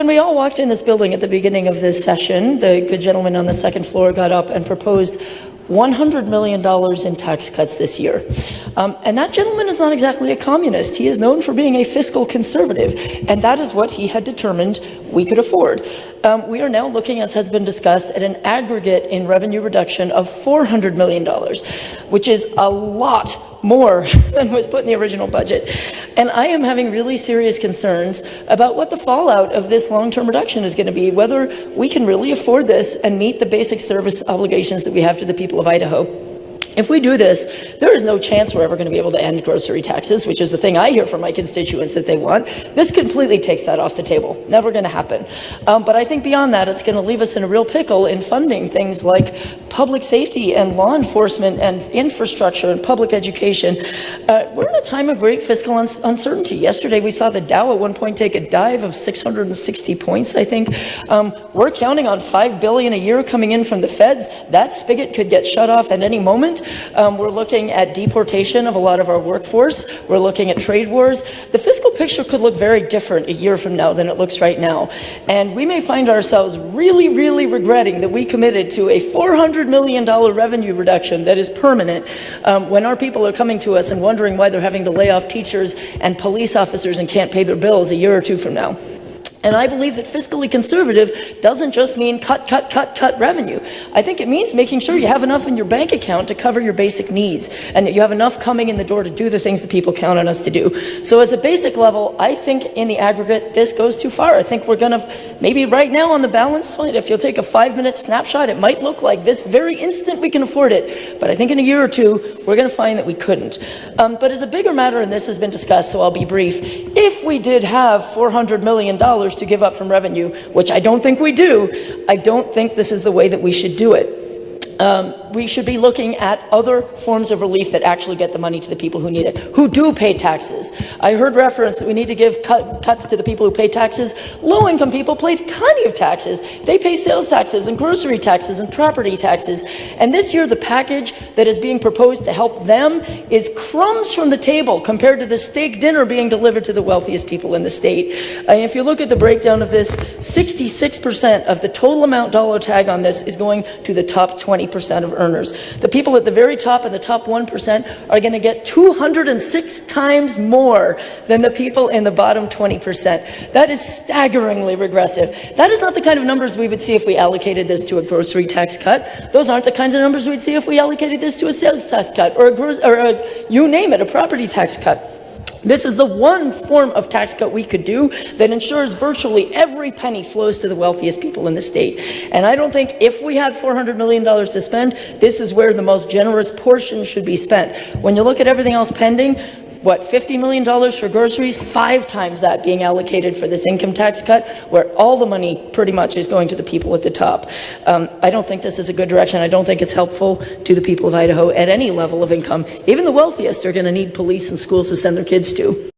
When we all walked in this building at the beginning of this session, the good gentleman on the second floor got up and proposed $100 million in tax cuts this year. And that gentleman is not exactly a communist. He is known for being a fiscal conservative, and that is what he had determined we could afford. We are now looking, as has been discussed, at an aggregate in revenue reduction of $400 million, which is a lot more than was put in the original budget. And I am having really serious concerns about what the fallout of this long-term reduction is going to be, whether we can really afford this and meet the basic service obligations that we have to the people of Idaho. If we do this, there is no chance we're ever going to be able to end grocery taxes, which is the thing I hear from my constituents that they want. This completely takes that off the table. Never going to happen. But I think beyond that, it's going to leave us in a real pickle in funding things like public safety and law enforcement and infrastructure and public education. We're in a time of great fiscal uncertainty. Yesterday, we saw the Dow at one point take a dive of 660 points, I think. We're counting on $5 billion a year coming in from the feds. That spigot could get shut off at any moment. We're looking at deportation of a lot of our workforce. We're looking at trade wars. The fiscal picture could look very different a year from now than it looks right now. And we may find ourselves really, really regretting that we committed to a $400 million revenue reduction that is permanent when our people are coming to us and wondering why they're having to lay off teachers and police officers and can't pay their bills a year or two from now. And I believe that fiscally conservative doesn't just mean cut revenue. I think it means making sure you have enough in your bank account to cover your basic needs and that you have enough coming in the door to do the things that people count on us to do. So as a basic level, I think in the aggregate, this goes too far. I think we're going to, maybe right now on the balance point, if you'll take a 5-minute snapshot, it might look like this very instant we can afford it. But I think in a year or two, we're going to find that we couldn't. But as a bigger matter, and this has been discussed, so I'll be brief, if we did have $400 million to give up from revenue, which I don't think we do, I don't think this is the way that we should do it. We should be looking at other forms of relief that actually get the money to the people who need it, who do pay taxes. I heard reference that we need to give cuts to the people who pay taxes. Low-income people pay plenty of taxes. They pay sales taxes and grocery taxes and property taxes. And this year, the package that is being proposed to help them is crumbs from the table compared to the steak dinner being delivered to the wealthiest people in the state. And if you look at the breakdown of this, 66% of the total amount dollar tag on this is going to the top 20% of earners. The people at the very top and the top 1% are going to get 206 times more than the people in the bottom 20%. That is staggeringly regressive. That is not the kind of numbers we would see if we allocated this to a grocery tax cut. Those aren't the kinds of numbers we'd see if we allocated this to a sales tax cut or you name it, a property tax cut. This is the one form of tax cut we could do that ensures virtually every penny flows to the wealthiest people in the state. And I don't think if we had $400 million to spend, this is where the most generous portion should be spent. When you look at everything else pending, what, $50 million for groceries, 5 times that being allocated for this income tax cut, where all the money pretty much is going to the people at the top. I don't think this is a good direction. I don't think it's helpful to the people of Idaho at any level of income. Even the wealthiest are going to need police and schools to send their kids to.